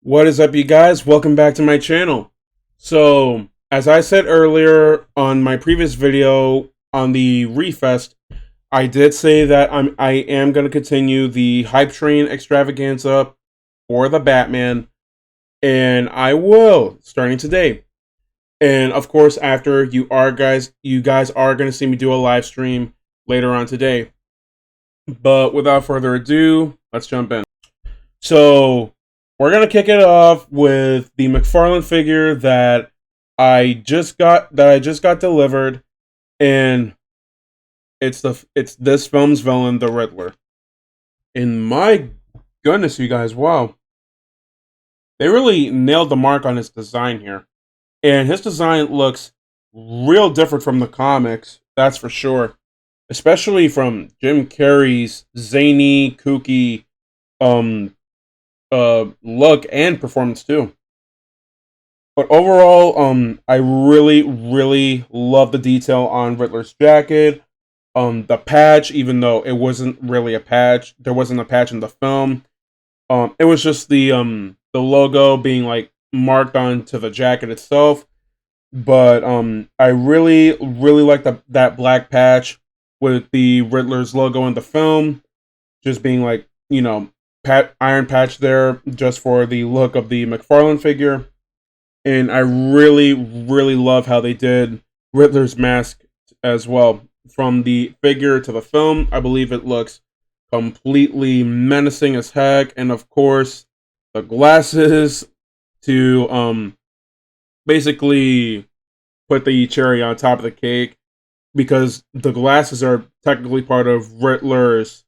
What is up, you guys? Welcome back to my channel. So, as I said earlier on my previous video on the Refest, I did say that I am going to continue the Hype Train Extravaganza for the Batman, and I will, starting today. And of course, after you guys are going to see me do a live stream later on today. But without further ado, let's jump in. So, we're going to kick it off with the McFarlane figure that I just got delivered, and it's this film's villain, the Riddler. And my goodness, you guys, wow. They really nailed the mark on his design here. And his design looks real different from the comics, that's for sure. Especially from Jim Carrey's zany, kooky look and performance too. But overall, I really love the detail on Riddler's jacket. The patch, even though it wasn't really a patch, there wasn't a patch in the film. It was just the logo being like marked onto the jacket itself. But I really like that black patch with the Riddler's logo in the film, just being like, you know, iron patch there just for the look of the McFarlane figure. And I really love how they did Riddler's mask as well. From the figure to the film, I believe it looks completely menacing as heck. And of course, the glasses to basically put the cherry on top of the cake, because the glasses are technically part of Riddler's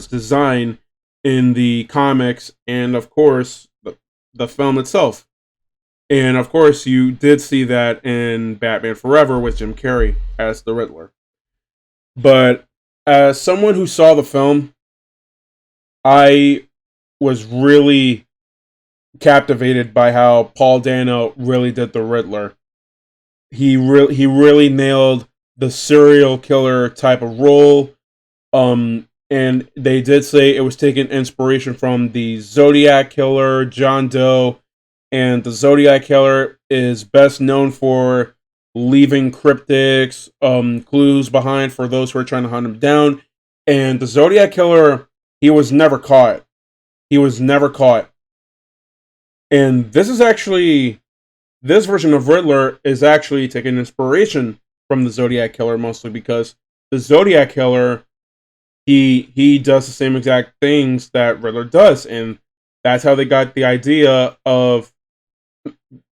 design in the comics, and of course the film itself. And of course you did see that in Batman Forever with Jim Carrey as the Riddler. But as someone who saw the film, I was really captivated by how Paul Dano really did the Riddler. He really nailed the serial killer type of role. And they did say it was taking inspiration from the Zodiac Killer, John Doe, and the Zodiac Killer is best known for leaving cryptics, clues behind for those who are trying to hunt him down. And the Zodiac Killer, he was never caught. And this version of Riddler is actually taking inspiration from the Zodiac Killer, mostly because the Zodiac Killer, he does the same exact things that Riddler does, and that's how they got the idea of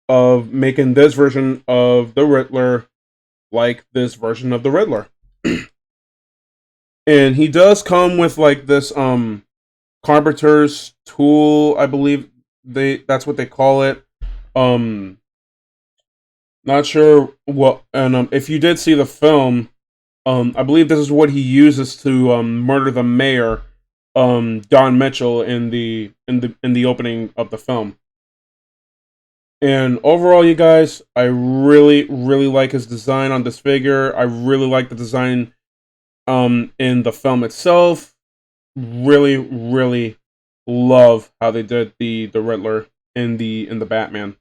making this version of the Riddler like this version of the Riddler. And he does come with like this carpenter's tool, I believe that's what they call it. Not sure what, and if you did see the film, I believe this is what he uses to murder the mayor, Don Mitchell, in the opening of the film. And overall, you guys, I really like his design on this figure. I really like the design in the film itself. Really love how they did the Riddler in the Batman.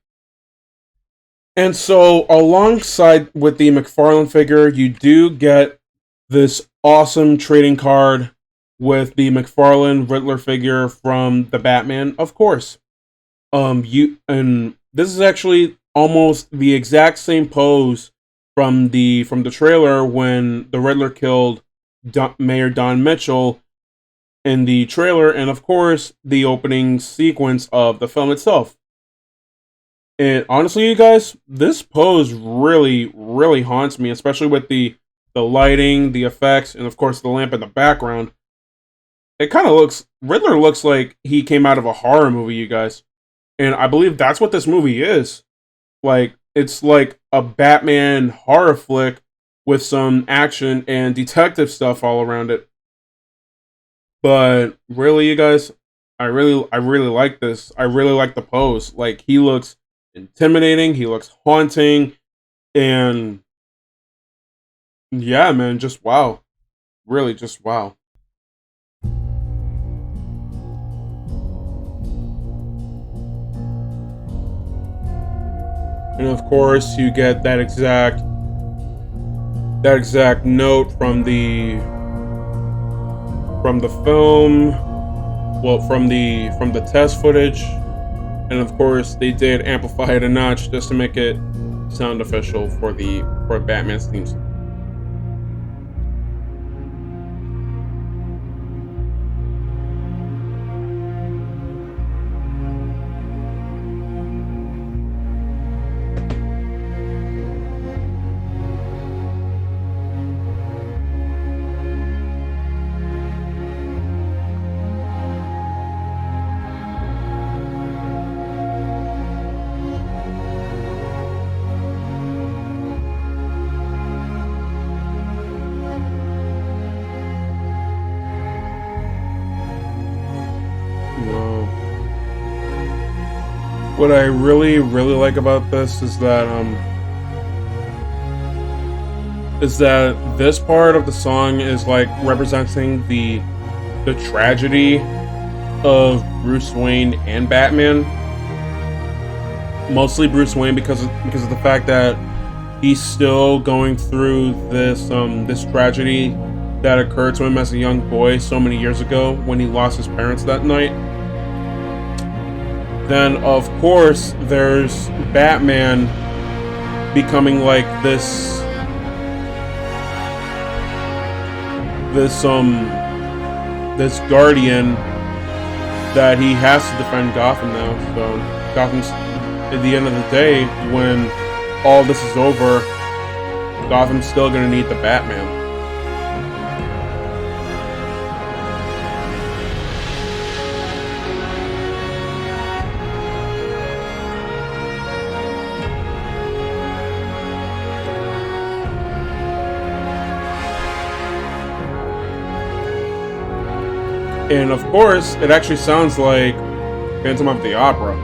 And so, alongside with the McFarlane figure, you do get this awesome trading card with the McFarlane Riddler figure from the Batman, of course. And this is actually almost the exact same pose from the trailer when the Riddler killed Mayor Don Mitchell in the trailer, and of course the opening sequence of the film itself. And honestly, you guys, this pose really haunts me, especially with the lighting, the effects, and of course the lamp in the background. It kind of Riddler looks like he came out of a horror movie, you guys. And I believe that's what this movie is. Like, it's like a Batman horror flick with some action and detective stuff all around it. But really, you guys, I really like this. I really like the pose. Like, he looks intimidating, he looks haunting, and yeah, man, just wow. Really, just wow. And of course, you get that exact note from the film, well, from the test footage, and of course they did amplify it a notch just to make it sound official for Batman's theme song. What I really like about this is that this part of the song is like representing the tragedy of Bruce Wayne and Batman. Mostly Bruce Wayne because of the fact that he's still going through this tragedy that occurred to him as a young boy so many years ago when he lost his parents that night. Then, of course, there's Batman becoming like this guardian that he has to defend Gotham now. So Gotham's, at the end of the day, when all this is over, Gotham's still gonna need the Batman. And of course, it actually sounds like Phantom of the Opera.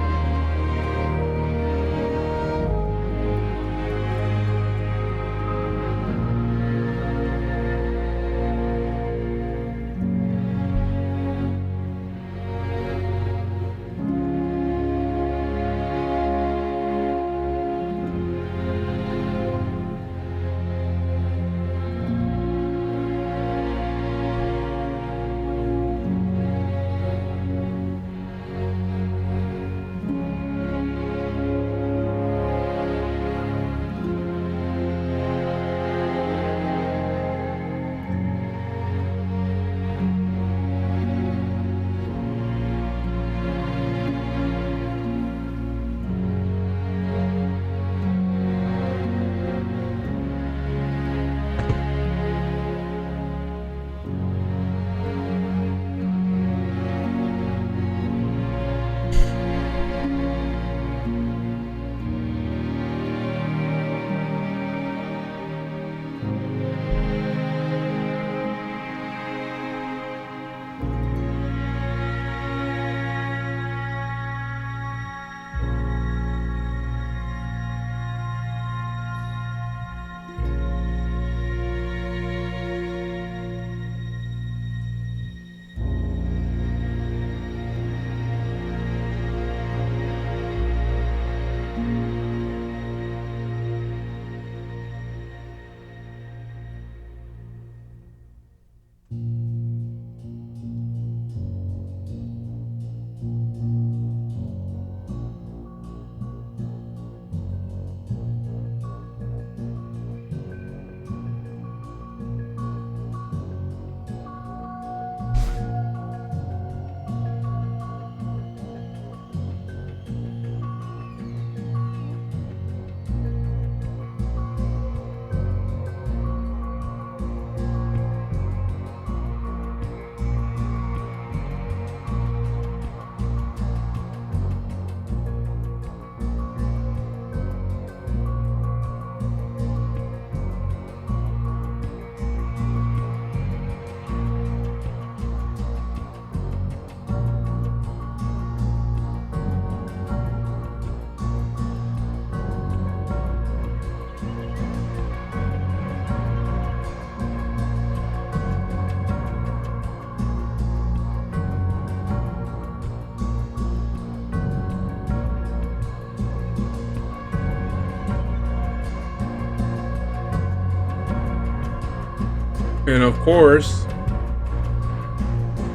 And of course,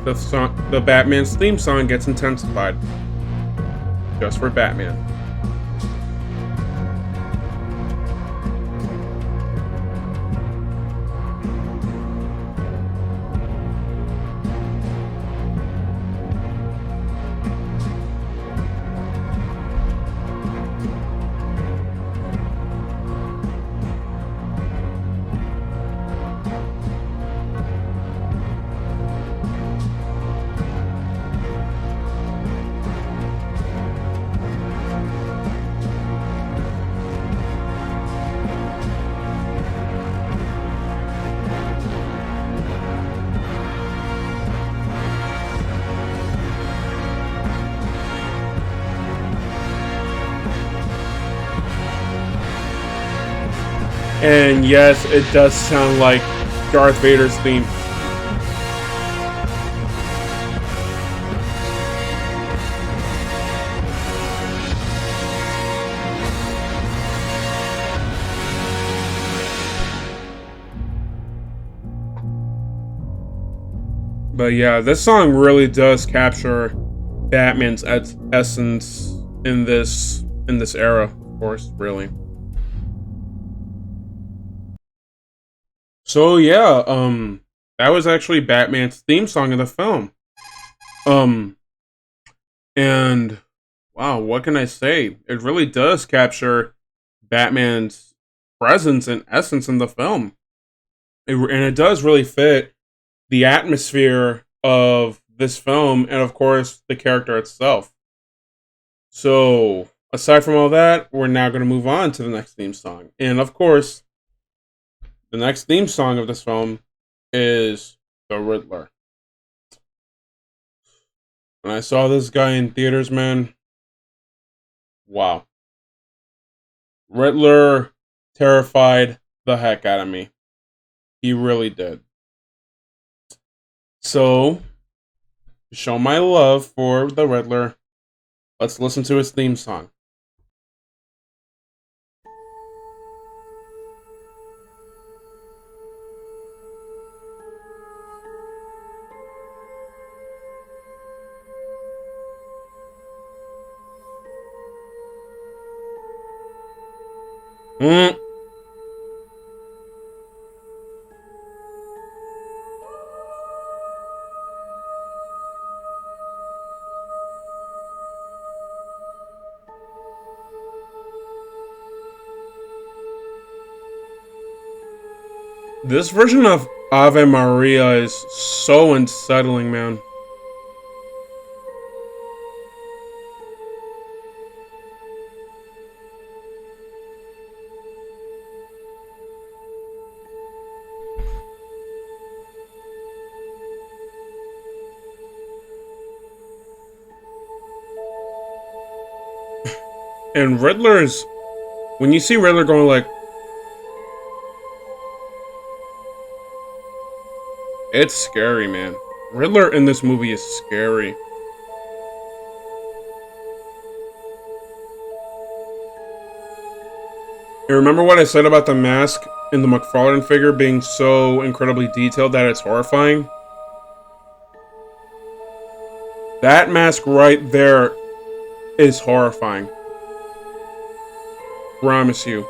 the Batman's theme song gets intensified. Just for Batman. And yes, it does sound like Darth Vader's theme. But yeah, this song really does capture Batman's essence in this era, of course, really. So yeah, that was actually Batman's theme song of the film. And wow, what can I say? It really does capture Batman's presence and essence in the film. And it does really fit the atmosphere of this film and, of course, the character itself. So, aside from all that, we're now going to move on to the next theme song. And, of course, the next theme song of this film is The Riddler. When I saw this guy in theaters, man, wow. Riddler terrified the heck out of me. He really did. So, to show my love for the Riddler, let's listen to his theme song. This version of Ave Maria is so unsettling, man. And Riddler's, when you see Riddler going like, it's scary, man. Riddler in this movie is scary. You remember what I said about the mask in the McFarlane figure being so incredibly detailed that it's horrifying? That mask right there is horrifying. Promise you.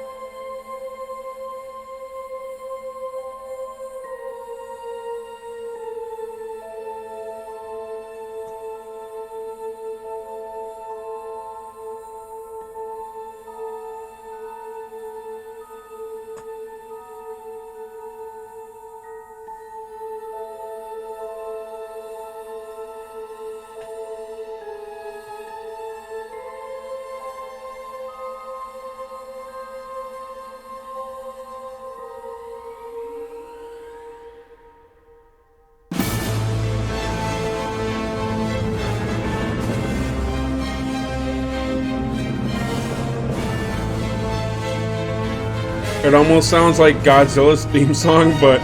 It almost sounds like Godzilla's theme song, but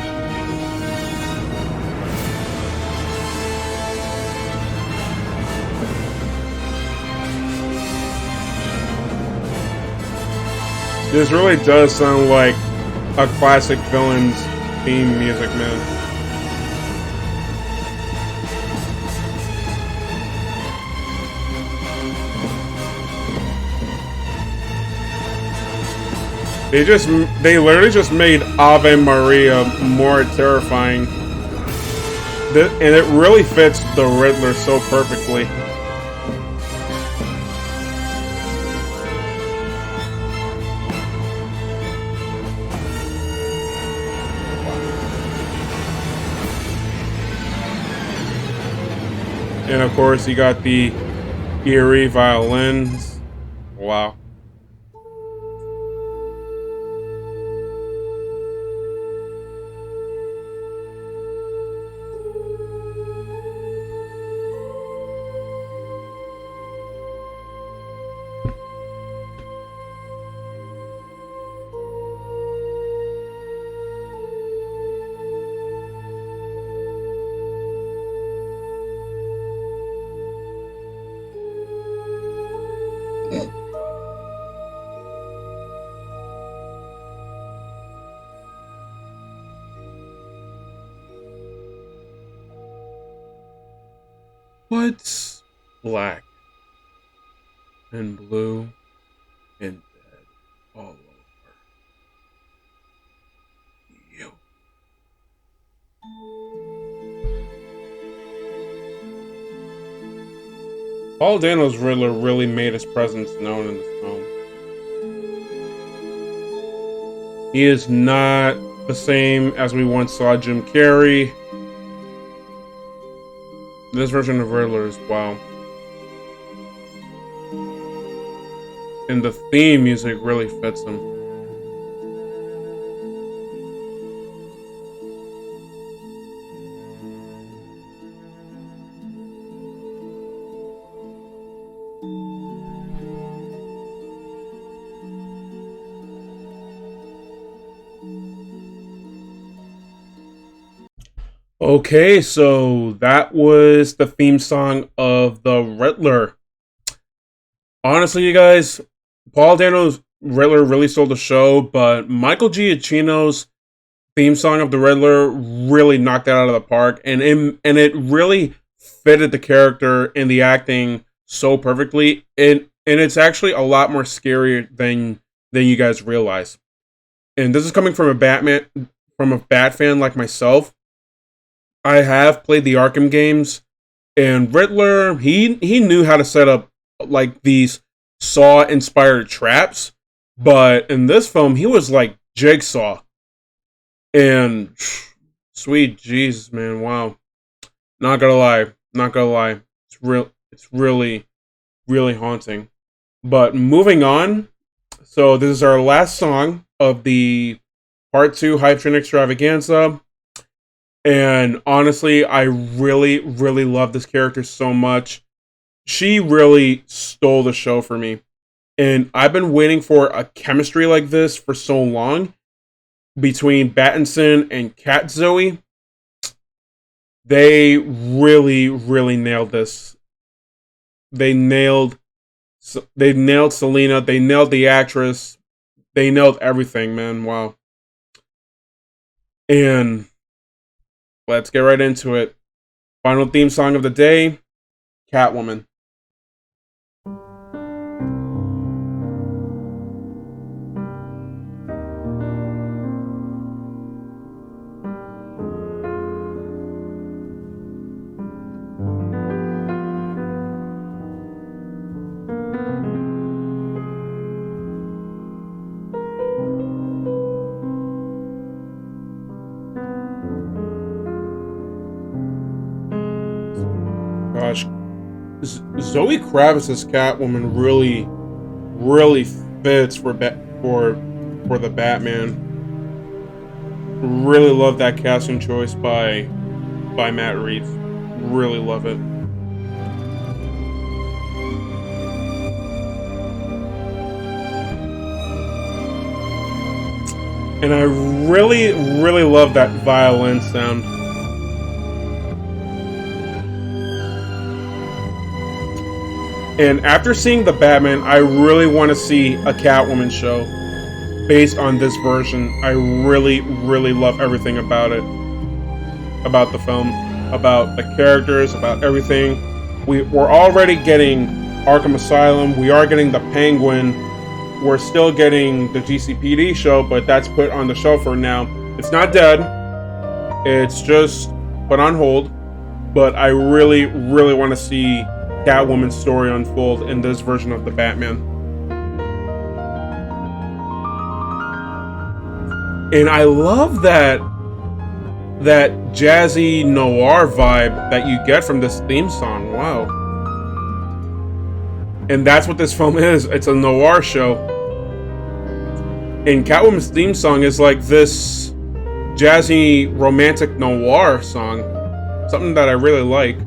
this really does sound like a classic villain's theme music, man. They literally just made Ave Maria more terrifying. And it really fits the Riddler so perfectly. And of course, you got the eerie violins. Wow. What's black and blue and dead all over you? Paul Dano's Riddler really made his presence known in this film. He is not the same as we once saw Jim Carrey. This version of Riddler is wow. And the theme music really fits him. Okay, so that was the theme song of the Riddler. Honestly, you guys, Paul Dano's Riddler really stole the show, but Michael Giacchino's theme song of the Riddler really knocked it out of the park, and it really fitted the character and the acting so perfectly. And it's actually a lot more scary than you guys realize. And this is coming from a Bat fan like myself. I have played the Arkham games, and Riddler, he knew how to set up like these Saw-inspired traps, but in this film, he was like Jigsaw. And sweet Jesus, man, wow. Not gonna lie. It's really, really haunting. But moving on, so this is our last song of the Part 2 Hype Train Extravaganza. And honestly, I really, really love this character so much. She really stole the show for me. And I've been waiting for a chemistry like this for so long between Pattinson and Cat Zoe. They really, really nailed this. They nailed Selena. They nailed the actress. They nailed everything, man. Wow. And let's get right into it. Final theme song of the day, Catwoman. Gosh, Zoe Kravitz's Catwoman really fits for the Batman. Really love that casting choice by Matt Reeves. Really love it. And I really, really love that violin sound. And after seeing the Batman, I really want to see a Catwoman show. based on this version. I really, really love everything about it. About the film, about the characters, about everything. We're already getting Arkham Asylum. We are getting the Penguin. We're still getting the GCPD show, but that's put on the shelf for now. It's not dead. It's just put on hold. But I really, really want to see Catwoman's story unfold in this version of the Batman. And I love that jazzy noir vibe that you get from this theme song. Wow. And that's what this film is. It's a noir show. And Catwoman's theme song is like this jazzy romantic noir song. Something that I really like.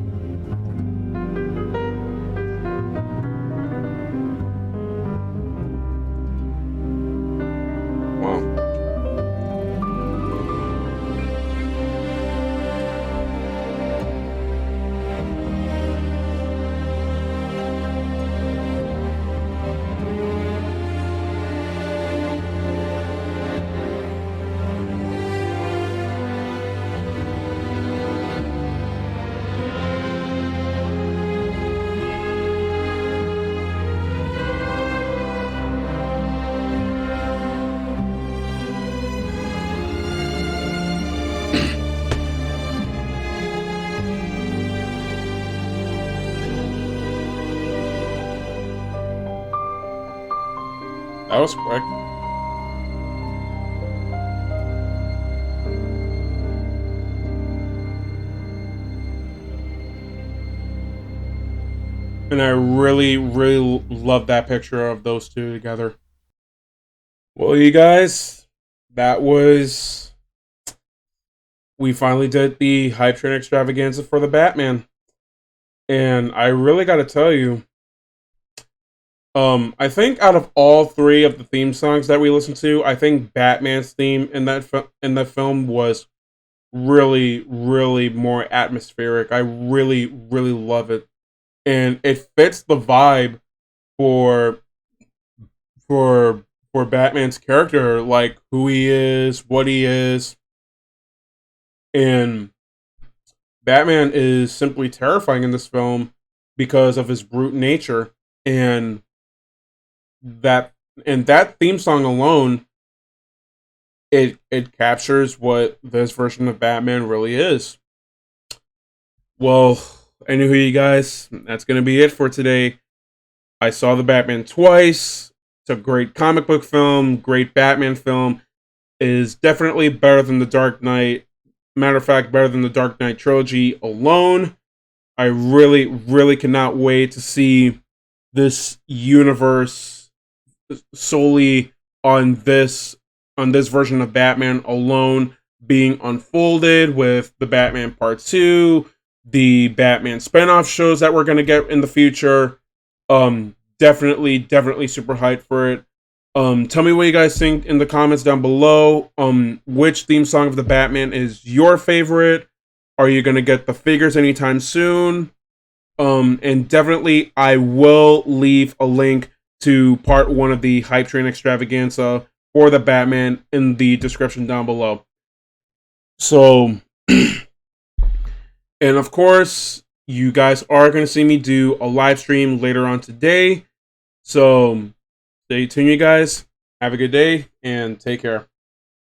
That was quick. And I really, really love that picture of those two together. Well, you guys, we finally did the Hype Train Extravaganza for the Batman. And I really gotta tell you, I think out of all three of the theme songs that we listened to, I think Batman's theme in that film was really, really more atmospheric. I really, really love it, and it fits the vibe for Batman's character, like who he is, what he is, and Batman is simply terrifying in this film because of his brute nature. And that theme song alone, it captures what this version of Batman really is. Well, anywho, you guys, that's gonna be it for today. I saw the Batman twice. It's a great comic book film, great Batman film. It is definitely better than the Dark Knight. Matter of fact, better than the Dark Knight trilogy alone. I really, really cannot wait to see this universe solely on this version of Batman alone being unfolded, with the Batman Part 2, the Batman spinoff shows that we're going to get in the future. Definitely super hyped for it. Tell me what you guys think in the comments down below. Which theme song of the Batman is your favorite? Are you going to get the figures anytime soon? And definitely I will leave a link to part 1 of the Hype Train Extravaganza for the Batman in the description down below. So, and of course, you guys are going to see me do a live stream later on today. So, stay tuned, you guys. Have a good day, and take care.